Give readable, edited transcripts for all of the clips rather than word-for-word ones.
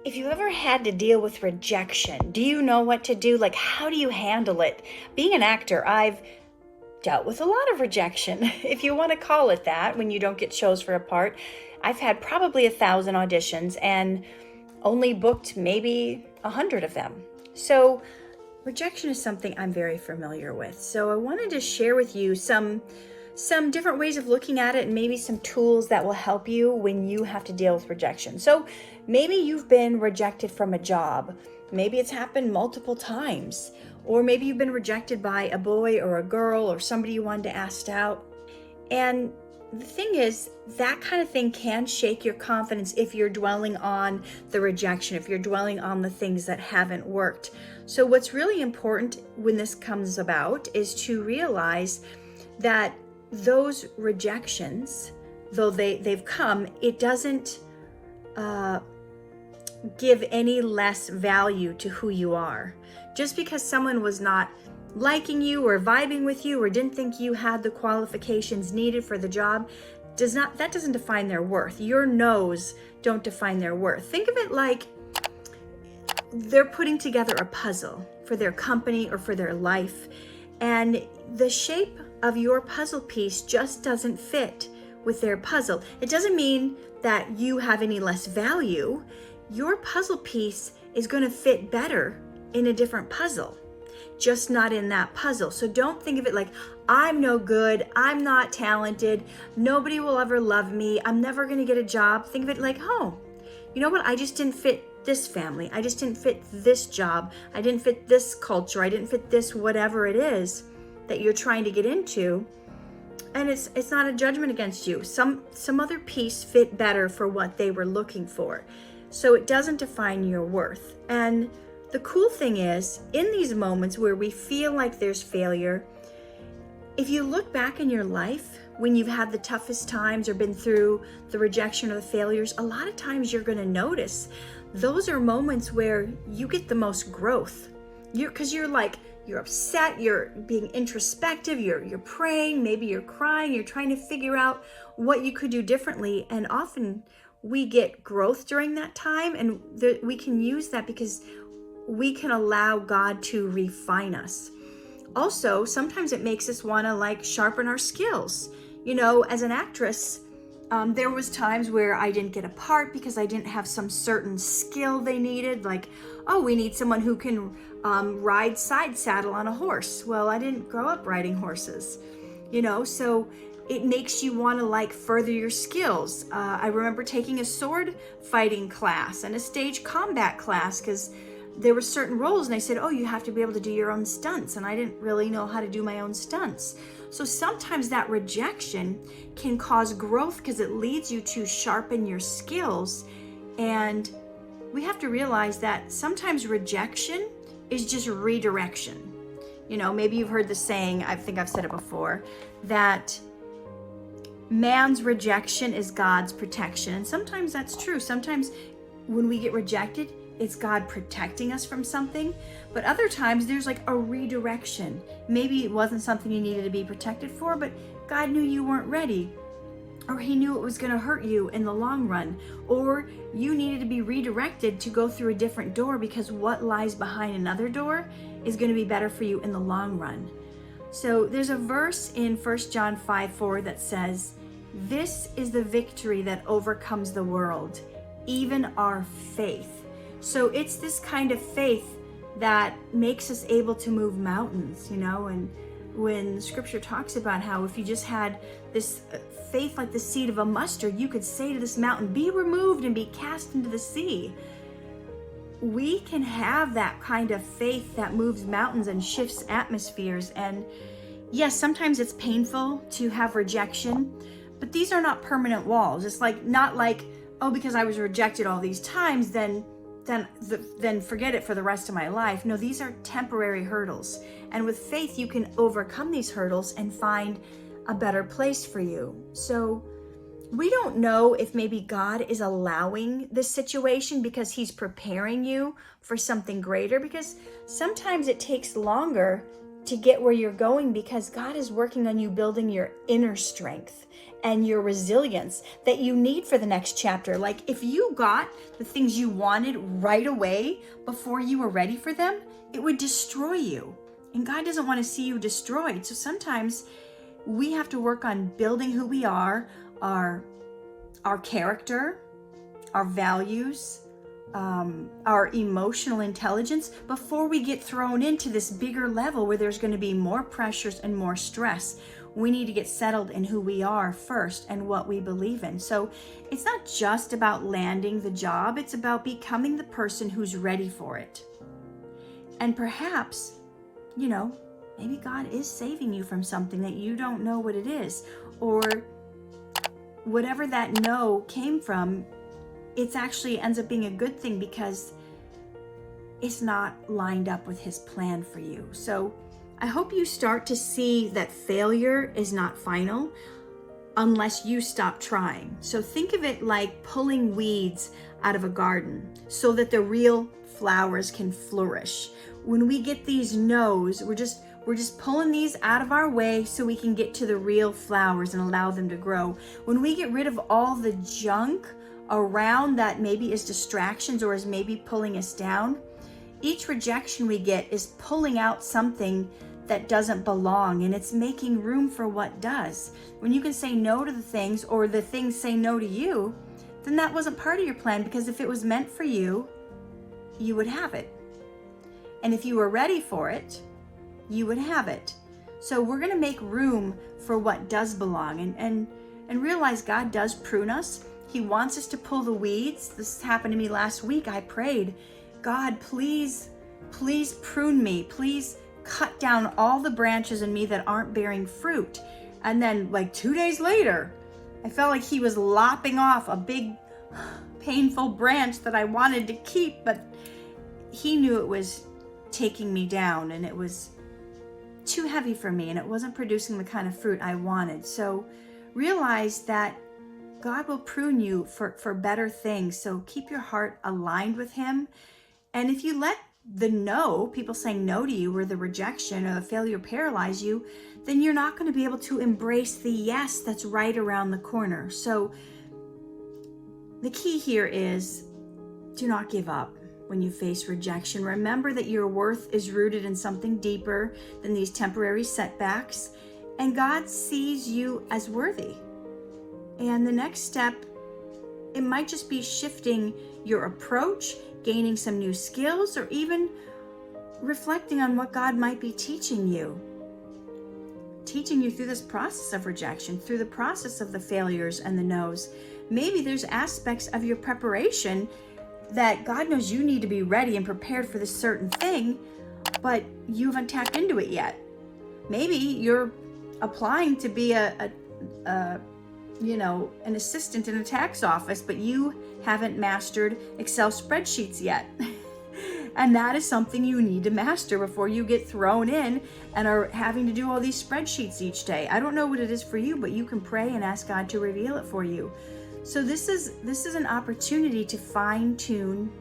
If you ever had to deal with rejection, do you know what to do? Like, how do you handle it? Being an actor, I've dealt with a lot of rejection, if you want to call it that, when you don't get chose for a part. I've had probably 1,000 auditions and only booked maybe 100 of them. So rejection is something I'm very familiar with. So I wanted to share with you some different ways of looking at it and maybe some tools that will help you when you have to deal with rejection. So maybe you've been rejected from a job. Maybe it's happened multiple times. Or maybe you've been rejected by a boy or a girl or somebody you wanted to ask out. And the thing is, that kind of thing can shake your confidence if you're dwelling on the rejection, if you're dwelling on the things that haven't worked. So what's really important when this comes about is to realize that those rejections, though they've come, it doesn't give any less value to who you are. Just because someone was not liking you or vibing with you or didn't think you had the qualifications needed for the job, that doesn't define their worth. Your no's don't define their worth. Think of it like they're putting together a puzzle for their company or for their life, and the shape of your puzzle piece just doesn't fit with their puzzle. It doesn't mean that you have any less value. Your puzzle piece is going to fit better in a different puzzle, just not in that puzzle. So don't think of it like, I'm no good, I'm not talented, nobody will ever love me, I'm never going to get a job. Think of it like, oh, you know what? I just didn't fit this family. I just didn't fit this job. I didn't fit this culture. I didn't fit this whatever it is that you're trying to get into. And it's not a judgment against you. Some other piece fit better for what they were looking for. So it doesn't define your worth. And the cool thing is, in these moments where we feel like there's failure, if you look back in your life when you've had the toughest times or been through the rejection or the failures, a lot of times you're going to notice those are moments where you get the most growth. Because you're upset, you're being introspective, you're praying, maybe you're crying, you're trying to figure out what you could do differently. And often we get growth during that time, and we can use that because we can allow God to refine us. Also, sometimes it makes us want to sharpen our skills. You know, as an actress, there was times where I didn't get a part because I didn't have some certain skill they needed. Like, oh, we need someone who can ride side saddle on a horse. Well, I didn't grow up riding horses, so it makes you want to further your skills. I remember taking a sword fighting class and a stage combat class because there were certain roles, and I said, oh, you have to be able to do your own stunts, and I didn't really know how to do my own stunts. So sometimes that rejection can cause growth because it leads you to sharpen your skills. And we have to realize that sometimes rejection is just redirection. Maybe you've heard the saying, I think I've said it before, that man's rejection is God's protection. And sometimes that's true. Sometimes when we get rejected, it's God protecting us from something. But other times there's a redirection. Maybe it wasn't something you needed to be protected for, but God knew you weren't ready. Or he knew it was going to hurt you in the long run. Or you needed to be redirected to go through a different door because what lies behind another door is going to be better for you in the long run. So there's a verse in 1 John 5:4 that says, "This is the victory that overcomes the world, even our faith." So it's this kind of faith that makes us able to move mountains, and when the scripture talks about how if you just had this faith like the seed of a mustard, you could say to this mountain, be removed and be cast into the sea. We can have that kind of faith that moves mountains and shifts atmospheres. And yes, sometimes it's painful to have rejection, but these are not permanent walls. It's not like, oh, because I was rejected all these times, then forget it for the rest of my life. No, these are temporary hurdles. And with faith, you can overcome these hurdles and find a better place for you. So we don't know if maybe God is allowing this situation because he's preparing you for something greater, because sometimes it takes longer to get where you're going, because God is working on you building your inner strength and your resilience that you need for the next chapter. Like if you got the things you wanted right away before you were ready for them, it would destroy you. And God doesn't want to see you destroyed. So sometimes we have to work on building who we are, our character, our values, our emotional intelligence before we get thrown into this bigger level where there's going to be more pressures and more stress. We need to get settled in who we are first and what we believe in. So it's not just about landing the job, it's about becoming the person who's ready for it. And perhaps, maybe God is saving you from something that you don't know what it is, or whatever that no came from, it actually ends up being a good thing because it's not lined up with his plan for you. So I hope you start to see that failure is not final unless you stop trying. So think of it like pulling weeds out of a garden so that the real flowers can flourish. When we get these no's, we're just pulling these out of our way so we can get to the real flowers and allow them to grow. When we get rid of all the junk around that maybe is distractions or is maybe pulling us down, each rejection we get is pulling out something that doesn't belong, and it's making room for what does. When you can say no to the things, or the things say no to you, then that wasn't part of your plan, because if it was meant for you, you would have it. And if you were ready for it, you would have it. So we're going to make room for what does belong, and realize God does prune us. He wants us to pull the weeds. This happened to me last week. I prayed, God, please prune me. Please cut down all the branches in me that aren't bearing fruit. And then like 2 days later, I felt like he was lopping off a big painful branch that I wanted to keep, but he knew it was taking me down and it was too heavy for me and it wasn't producing the kind of fruit I wanted. So realize that God will prune you for better things. So keep your heart aligned with him. And if you let the no, people saying no to you, or the rejection or the failure paralyze you, then you're not going to be able to embrace the yes that's right around the corner. So the key here is, do not give up when you face rejection. Remember that your worth is rooted in something deeper than these temporary setbacks, and God sees you as worthy. And the next step, it might just be shifting your approach, gaining some new skills, or even reflecting on what God might be teaching you through this process of rejection, through the process of the failures and the no's. Maybe there's aspects of your preparation that God knows you need to be ready and prepared for this certain thing, but you haven't tapped into it yet. Maybe you're applying to be an assistant in a tax office, but you haven't mastered Excel spreadsheets yet. And that is something you need to master before you get thrown in and are having to do all these spreadsheets each day. I don't know what it is for you, but you can pray and ask God to reveal it for you. So this is an opportunity to fine-tune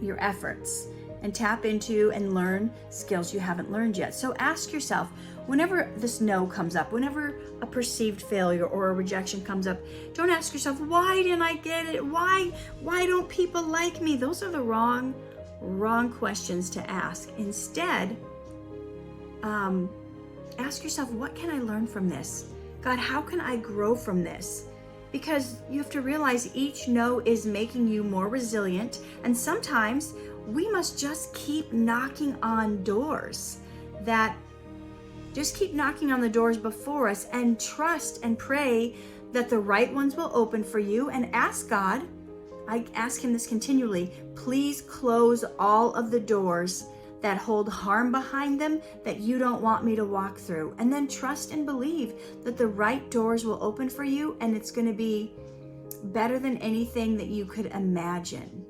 your efforts and tap into and learn skills you haven't learned yet. So ask yourself, whenever this no comes up, whenever a perceived failure or a rejection comes up, don't ask yourself, why didn't I get it? Why don't people like me? Those are the wrong questions to ask. Instead, ask yourself, what can I learn from this? God, how can I grow from this? Because you have to realize each no is making you more resilient, and sometimes we must just keep knocking on doors before us, and trust and pray that the right ones will open for you, and ask God, I ask him this continually, please close all of the doors that hold harm behind them that you don't want me to walk through. And then trust and believe that the right doors will open for you, and it's going to be better than anything that you could imagine.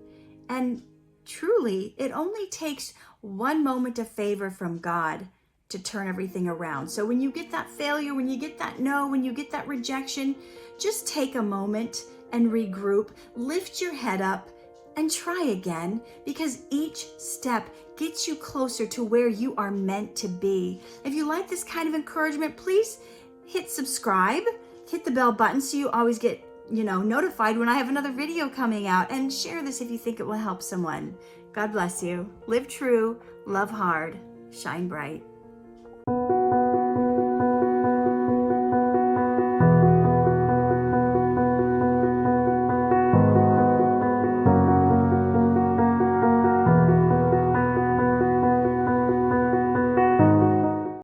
And truly, it only takes one moment of favor from God to turn everything around. So when you get that failure, when you get that no, when you get that rejection, just take a moment and regroup, lift your head up, and try again, because each step gets you closer to where you are meant to be. If you like this kind of encouragement, please hit subscribe, hit the bell button so you always get, notified when I have another video coming out, and share this if you think it will help someone. God bless you. Live true, love hard, shine bright.